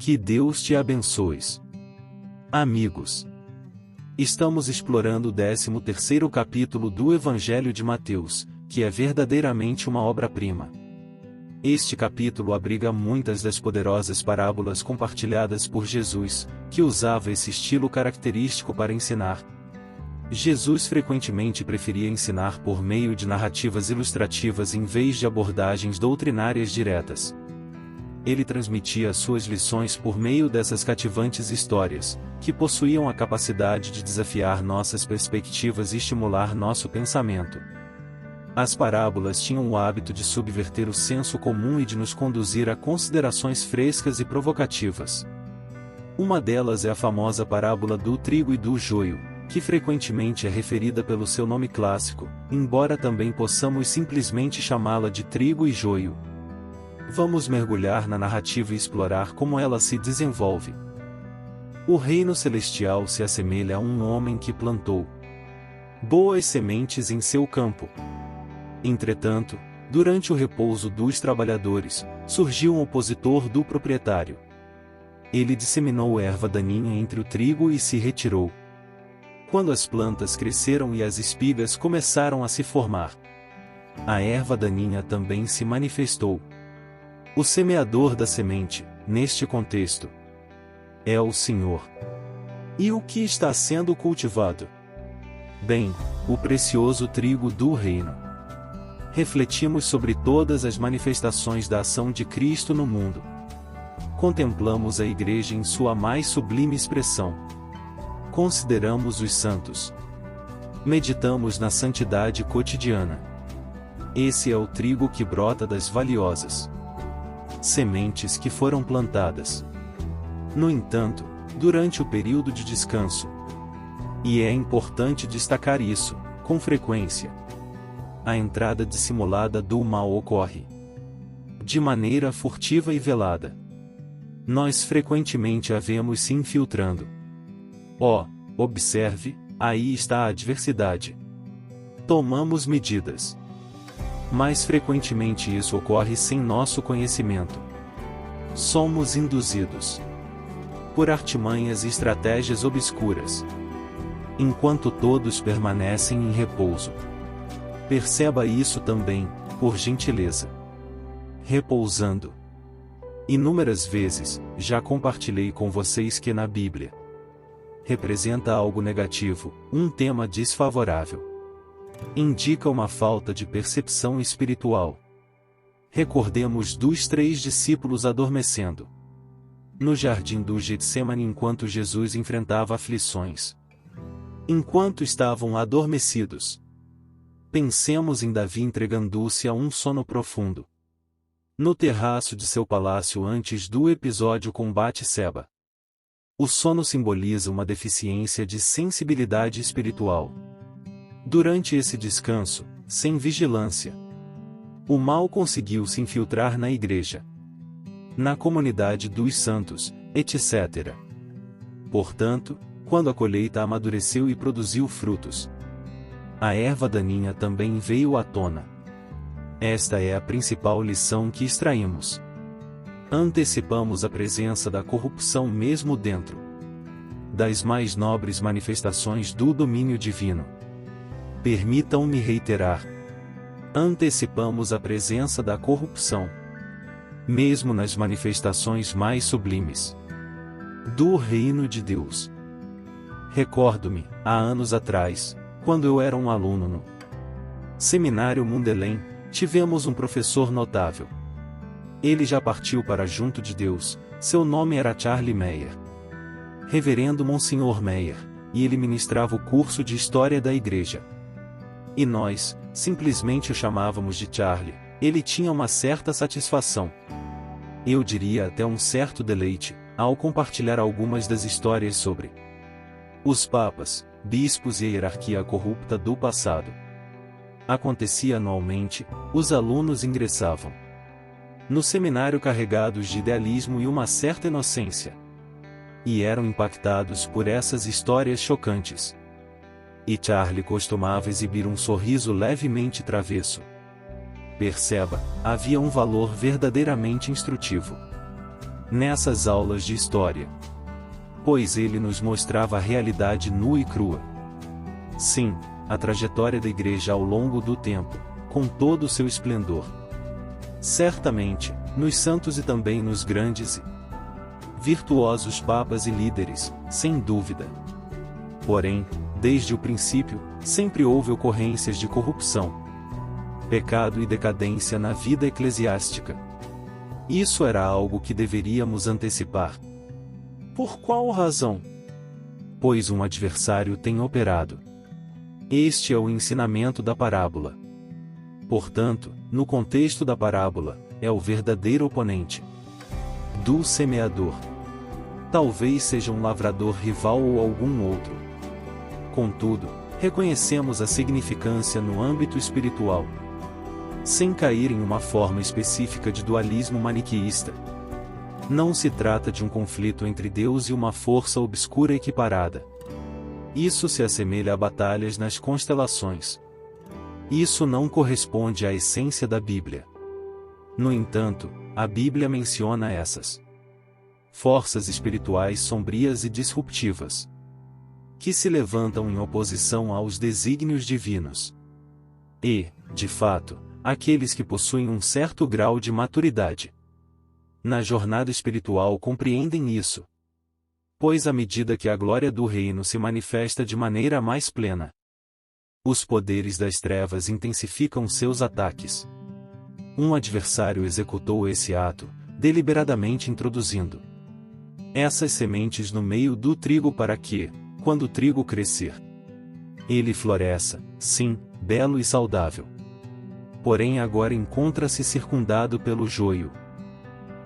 Que Deus te abençoe. Amigos, estamos explorando o 13º capítulo do Evangelho de Mateus, que é verdadeiramente uma obra-prima. Este capítulo abriga muitas das poderosas parábolas compartilhadas por Jesus, que usava esse estilo característico para ensinar. Jesus frequentemente preferia ensinar por meio de narrativas ilustrativas em vez de abordagens doutrinárias diretas. Ele transmitia suas lições por meio dessas cativantes histórias, que possuíam a capacidade de desafiar nossas perspectivas e estimular nosso pensamento. As parábolas tinham o hábito de subverter o senso comum e de nos conduzir a considerações frescas e provocativas. Uma delas é a famosa parábola do trigo e do joio, que frequentemente é referida pelo seu nome clássico, embora também possamos simplesmente chamá-la de trigo e joio. Vamos mergulhar na narrativa e explorar como ela se desenvolve. O reino celestial se assemelha a um homem que plantou boas sementes em seu campo. Entretanto, durante o repouso dos trabalhadores, surgiu um opositor do proprietário. Ele disseminou erva daninha entre o trigo e se retirou. Quando as plantas cresceram e as espigas começaram a se formar, a erva daninha também se manifestou. O semeador da semente, neste contexto, é o Senhor. E o que está sendo cultivado? Bem, o precioso trigo do reino. Refletimos sobre todas as manifestações da ação de Cristo no mundo. Contemplamos a Igreja em sua mais sublime expressão. Consideramos os santos. Meditamos na santidade cotidiana. Esse é o trigo que brota das valiosas sementes que foram plantadas. No entanto, durante o período de descanso, e é importante destacar isso, com frequência, a entrada dissimulada do mal ocorre de maneira furtiva e velada. Nós frequentemente a vemos se infiltrando. Observe, aí está a adversidade. Tomamos medidas. Mas frequentemente isso ocorre sem nosso conhecimento. Somos induzidos por artimanhas e estratégias obscuras, enquanto todos permanecem em repouso. Perceba isso também, por gentileza. Repousando. Inúmeras vezes, já compartilhei com vocês que na Bíblia representa algo negativo, um tema desfavorável. Indica uma falta de percepção espiritual. Recordemos dos 3 discípulos adormecendo no jardim do Getsemane enquanto Jesus enfrentava aflições. Enquanto estavam adormecidos, pensemos em Davi entregando-se a um sono profundo no terraço de seu palácio antes do episódio com Batseba. O sono simboliza uma deficiência de sensibilidade espiritual. Durante esse descanso, sem vigilância, o mal conseguiu se infiltrar na igreja, na comunidade dos santos, etc. Portanto, quando a colheita amadureceu e produziu frutos, a erva daninha também veio à tona. Esta é a principal lição que extraímos. Antecipamos a presença da corrupção mesmo dentro das mais nobres manifestações do domínio divino. Permitam-me reiterar. Antecipamos a presença da corrupção, mesmo nas manifestações mais sublimes do reino de Deus. Recordo-me, há anos atrás, quando eu era um aluno no Seminário Mundelém, tivemos um professor notável. Ele já partiu para junto de Deus, seu nome era Charlie Meyer. Reverendo Monsenhor Meyer, e ele ministrava o curso de História da Igreja. E nós, simplesmente o chamávamos de Charlie. Ele tinha uma certa satisfação, eu diria até um certo deleite, ao compartilhar algumas das histórias sobre os papas, bispos e a hierarquia corrupta do passado. Acontecia anualmente, os alunos ingressavam no seminário carregados de idealismo e uma certa inocência, e eram impactados por essas histórias chocantes. E Charlie costumava exibir um sorriso levemente travesso. Perceba, havia um valor verdadeiramente instrutivo nessas aulas de história. Pois ele nos mostrava a realidade nua e crua. Sim, a trajetória da Igreja ao longo do tempo, com todo o seu esplendor. Certamente, nos santos e também nos grandes e virtuosos papas e líderes, sem dúvida. Porém, desde o princípio, sempre houve ocorrências de corrupção, pecado e decadência na vida eclesiástica. Isso era algo que deveríamos antecipar. Por qual razão? Pois um adversário tem operado. Este é o ensinamento da parábola. Portanto, no contexto da parábola, é o verdadeiro oponente do semeador. Talvez seja um lavrador rival ou algum outro. Contudo, reconhecemos a significância no âmbito espiritual, sem cair em uma forma específica de dualismo maniqueísta. Não se trata de um conflito entre Deus e uma força obscura equiparada. Isso se assemelha a batalhas nas constelações. Isso não corresponde à essência da Bíblia. No entanto, a Bíblia menciona essas forças espirituais sombrias e disruptivas, que se levantam em oposição aos desígnios divinos. E, de fato, aqueles que possuem um certo grau de maturidade na jornada espiritual compreendem isso. Pois à medida que a glória do reino se manifesta de maneira mais plena, os poderes das trevas intensificam seus ataques. Um adversário executou esse ato, deliberadamente introduzindo essas sementes no meio do trigo para que, quando o trigo crescer, ele floresça, sim, belo e saudável. Porém agora encontra-se circundado pelo joio.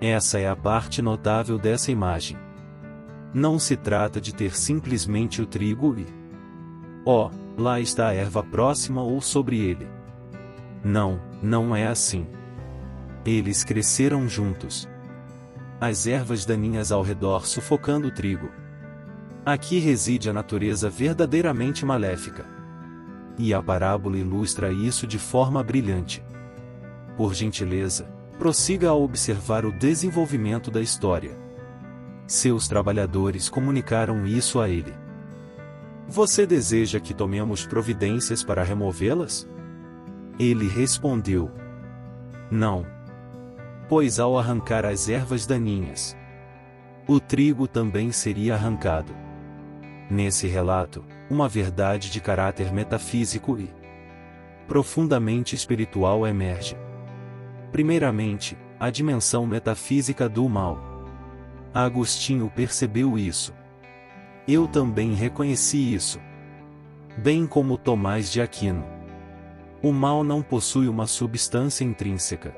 Essa é a parte notável dessa imagem. Não se trata de ter simplesmente o trigo e, lá está a erva próxima ou sobre ele. Não, não é assim. Eles cresceram juntos. As ervas daninhas ao redor sufocando o trigo. Aqui reside a natureza verdadeiramente maléfica. E a parábola ilustra isso de forma brilhante. Por gentileza, prossiga a observar o desenvolvimento da história. Seus trabalhadores comunicaram isso a ele. Você deseja que tomemos providências para removê-las? Ele respondeu: não. Pois ao arrancar as ervas daninhas, o trigo também seria arrancado. Nesse relato, uma verdade de caráter metafísico e profundamente espiritual emerge. Primeiramente, a dimensão metafísica do mal. Agostinho percebeu isso. Eu também reconheci isso. Bem como Tomás de Aquino. O mal não possui uma substância intrínseca.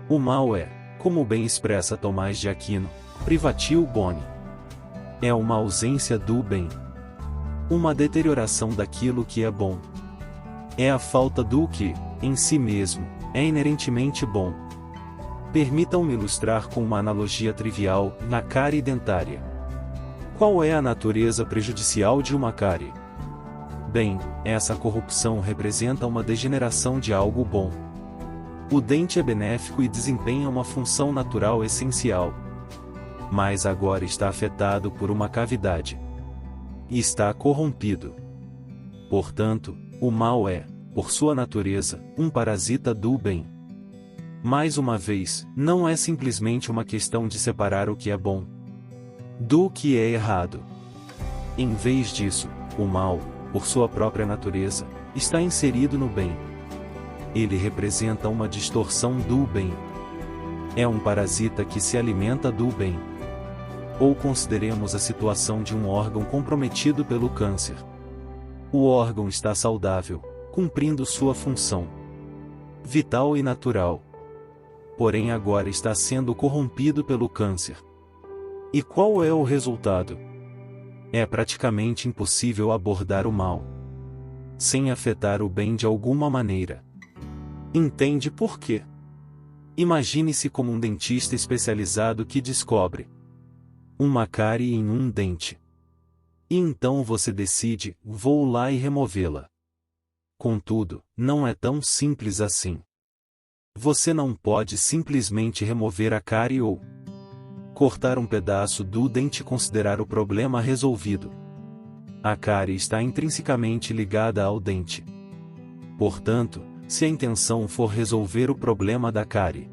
O mal é, como bem expressa Tomás de Aquino, privatio boni. É uma ausência do bem. Uma deterioração daquilo que é bom. É a falta do que, em si mesmo, é inerentemente bom. Permitam-me ilustrar com uma analogia trivial, na cárie dentária. Qual é a natureza prejudicial de uma cárie? Bem, essa corrupção representa uma degeneração de algo bom. O dente é benéfico e desempenha uma função natural essencial. Mas agora está afetado por uma cavidade. E está corrompido. Portanto, o mal é, por sua natureza, um parasita do bem. Mais uma vez, não é simplesmente uma questão de separar o que é bom do que é errado. Em vez disso, o mal, por sua própria natureza, está inserido no bem. Ele representa uma distorção do bem. É um parasita que se alimenta do bem. Ou consideremos a situação de um órgão comprometido pelo câncer. O órgão está saudável, cumprindo sua função vital e natural. Porém agora está sendo corrompido pelo câncer. E qual é o resultado? É praticamente impossível abordar o mal sem afetar o bem de alguma maneira. Entende por quê? Imagine-se como um dentista especializado que descobre uma cárie em um dente. E então você decide, vou lá e removê-la. Contudo, não é tão simples assim. Você não pode simplesmente remover a cárie ou Cortar um pedaço do dente e considerar o problema resolvido. A cárie está intrinsecamente ligada ao dente. Portanto, se a intenção for resolver o problema da cárie,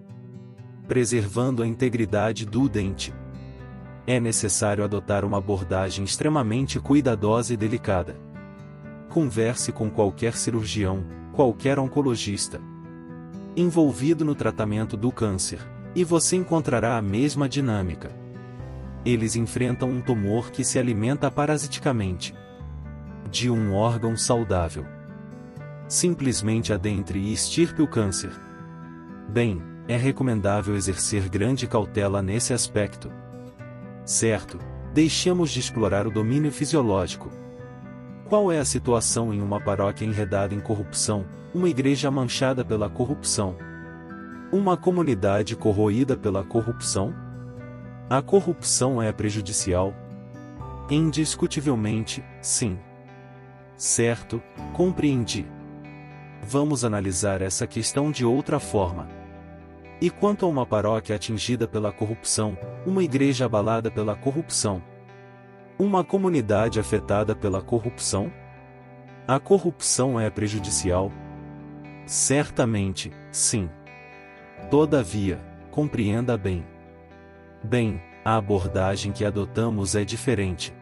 preservando a integridade do dente, é necessário adotar uma abordagem extremamente cuidadosa e delicada. Converse com qualquer cirurgião, qualquer oncologista envolvido no tratamento do câncer, e você encontrará a mesma dinâmica. Eles enfrentam um tumor que se alimenta parasiticamente de um órgão saudável. Simplesmente adentre e extirpe o câncer. Bem, é recomendável exercer grande cautela nesse aspecto. Certo, deixemos de explorar o domínio fisiológico. Qual é a situação em uma paróquia enredada em corrupção, uma igreja manchada pela corrupção? Uma comunidade corroída pela corrupção? A corrupção é prejudicial? Indiscutivelmente, sim. Certo, compreendi. Vamos analisar essa questão de outra forma. E quanto a uma paróquia atingida pela corrupção, uma igreja abalada pela corrupção? Uma comunidade afetada pela corrupção? A corrupção é prejudicial? Certamente, sim. Todavia, compreenda bem. Bem, a abordagem que adotamos é diferente.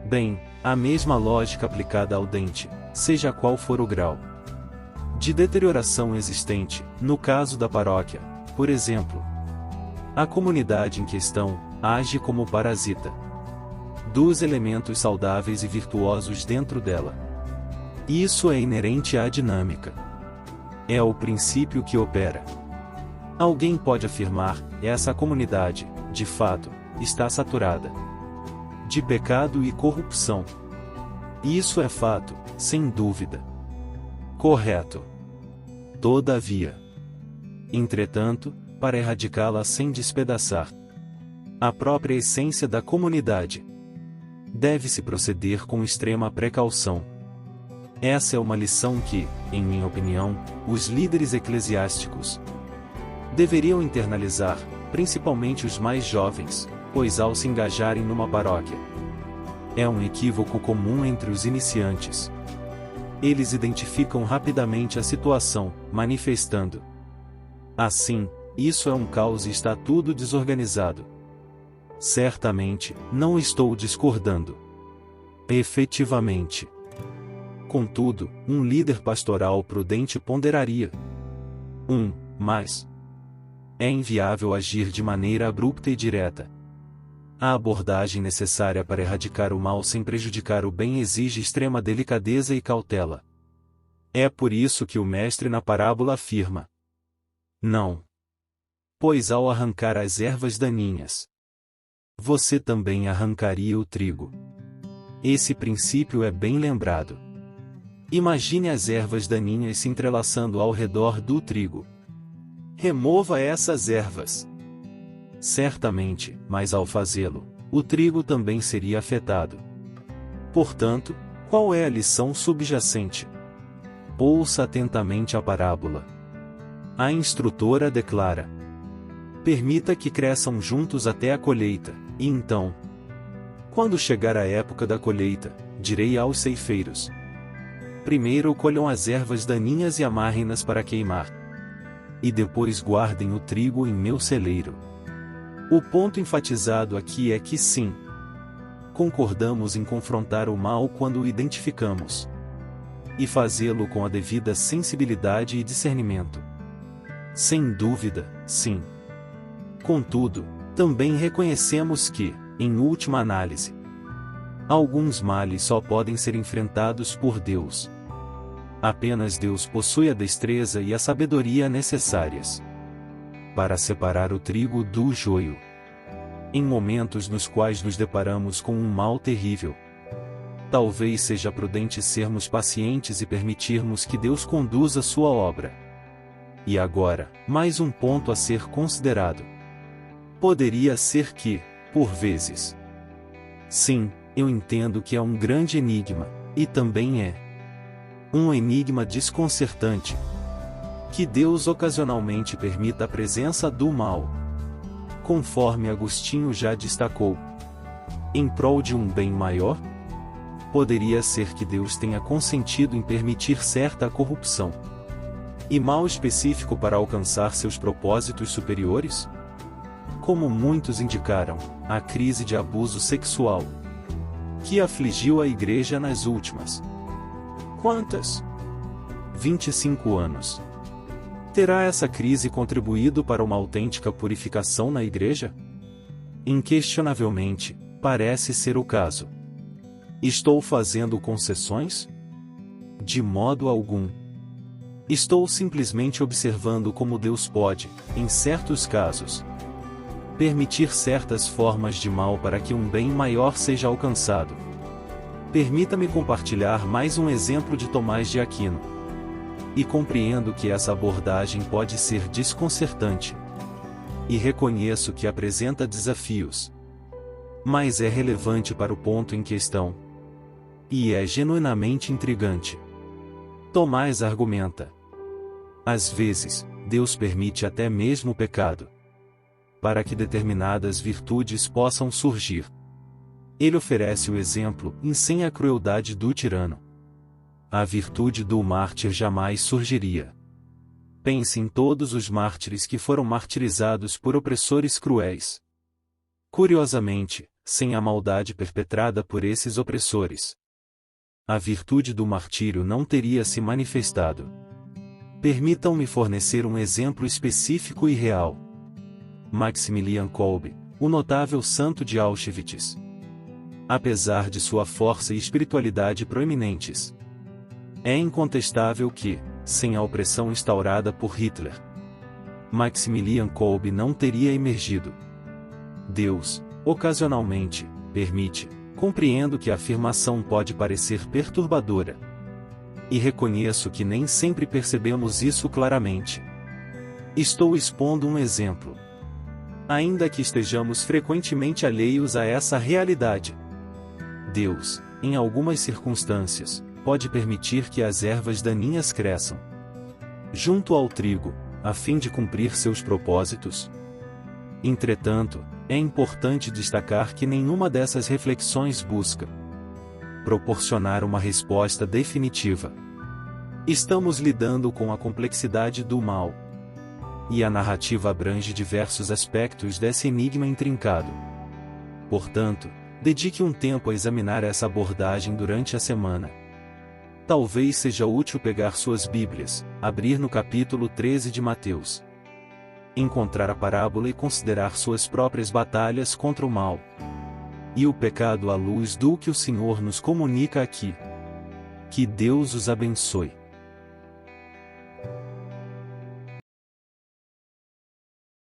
Bem, a mesma lógica aplicada ao dente, seja qual for o grau de deterioração existente, no caso da paróquia, por exemplo. A comunidade em questão age como parasita dos elementos saudáveis e virtuosos dentro dela. Isso é inerente à dinâmica. É o princípio que opera. Alguém pode afirmar, essa comunidade, de fato, está saturada de pecado e corrupção. Isso é fato, sem dúvida. Correto. Todavia, entretanto, para erradicá-la sem despedaçar a própria essência da comunidade, deve-se proceder com extrema precaução. Essa é uma lição que, em minha opinião, os líderes eclesiásticos deveriam internalizar, principalmente os mais jovens, pois ao se engajarem numa paróquia, é um equívoco comum entre os iniciantes. Eles identificam rapidamente a situação, manifestando: assim, isso é um caos e está tudo desorganizado. Certamente, não estou discordando. Efetivamente. Contudo, um líder pastoral prudente ponderaria: mas é inviável agir de maneira abrupta e direta. A abordagem necessária para erradicar o mal sem prejudicar o bem exige extrema delicadeza e cautela. É por isso que o mestre na parábola afirma: não. Pois ao arrancar as ervas daninhas, você também arrancaria o trigo. Esse princípio é bem lembrado. Imagine as ervas daninhas se entrelaçando ao redor do trigo. Remova essas ervas. Certamente, mas ao fazê-lo, o trigo também seria afetado. Portanto, qual é a lição subjacente? Ouça atentamente a parábola. A instrutora declara: permita que cresçam juntos até a colheita, e então, quando chegar a época da colheita, direi aos ceifeiros: primeiro colham as ervas daninhas e amarrem-nas para queimar, e depois guardem o trigo em meu celeiro. O ponto enfatizado aqui é que sim, concordamos em confrontar o mal quando o identificamos, e fazê-lo com a devida sensibilidade e discernimento. Sem dúvida, sim. Contudo, também reconhecemos que, em última análise, alguns males só podem ser enfrentados por Deus. Apenas Deus possui a destreza e a sabedoria necessárias para separar o trigo do joio. Em momentos nos quais nos deparamos com um mal terrível, talvez seja prudente sermos pacientes e permitirmos que Deus conduza sua obra. E agora, mais um ponto a ser considerado. Poderia ser que, por vezes. Sim, eu entendo que é um grande enigma, e também é um enigma desconcertante, que Deus ocasionalmente permita a presença do mal. conforme Agostinho já destacou. Em prol de um bem maior? Poderia ser que Deus tenha consentido em permitir certa corrupção e mal específico para alcançar seus propósitos superiores? Como muitos indicaram, a crise de abuso sexual que afligiu a Igreja nas últimas quantas? 25 anos. Terá essa crise contribuído para uma autêntica purificação na Igreja? Inquestionavelmente, parece ser o caso. Estou fazendo concessões? De modo algum. Estou simplesmente observando como Deus pode, em certos casos, permitir certas formas de mal para que um bem maior seja alcançado. Permita-me compartilhar mais um exemplo de Tomás de Aquino. E compreendo que essa abordagem pode ser desconcertante. E reconheço que apresenta desafios. Mas é relevante para o ponto em questão. E é genuinamente intrigante. Tomás argumenta: às vezes, Deus permite até mesmo o pecado, para que determinadas virtudes possam surgir. Ele oferece o exemplo, e sem a crueldade do tirano, a virtude do mártir jamais surgiria. Pense em todos os mártires que foram martirizados por opressores cruéis. Curiosamente, sem a maldade perpetrada por esses opressores, a virtude do martírio não teria se manifestado. Permitam-me fornecer um exemplo específico e real. Maximilian Kolbe, o notável santo de Auschwitz. Apesar de sua força e espiritualidade proeminentes, é incontestável que, sem a opressão instaurada por Hitler, Maximilian Kolbe não teria emergido. Deus, ocasionalmente, permite. Compreendo que a afirmação pode parecer perturbadora. E reconheço que nem sempre percebemos isso claramente. Estou expondo um exemplo. Ainda que estejamos frequentemente alheios a essa realidade, Deus, em algumas circunstâncias, pode permitir que as ervas daninhas cresçam junto ao trigo, a fim de cumprir seus propósitos. Entretanto, é importante destacar que nenhuma dessas reflexões busca proporcionar uma resposta definitiva. Estamos lidando com a complexidade do mal, e a narrativa abrange diversos aspectos desse enigma intrincado. Portanto, dedique um tempo a examinar essa abordagem durante a semana. Talvez seja útil pegar suas Bíblias, abrir no capítulo 13 de Mateus, encontrar a parábola e considerar suas próprias batalhas contra o mal e o pecado à luz do que o Senhor nos comunica aqui. Que Deus os abençoe.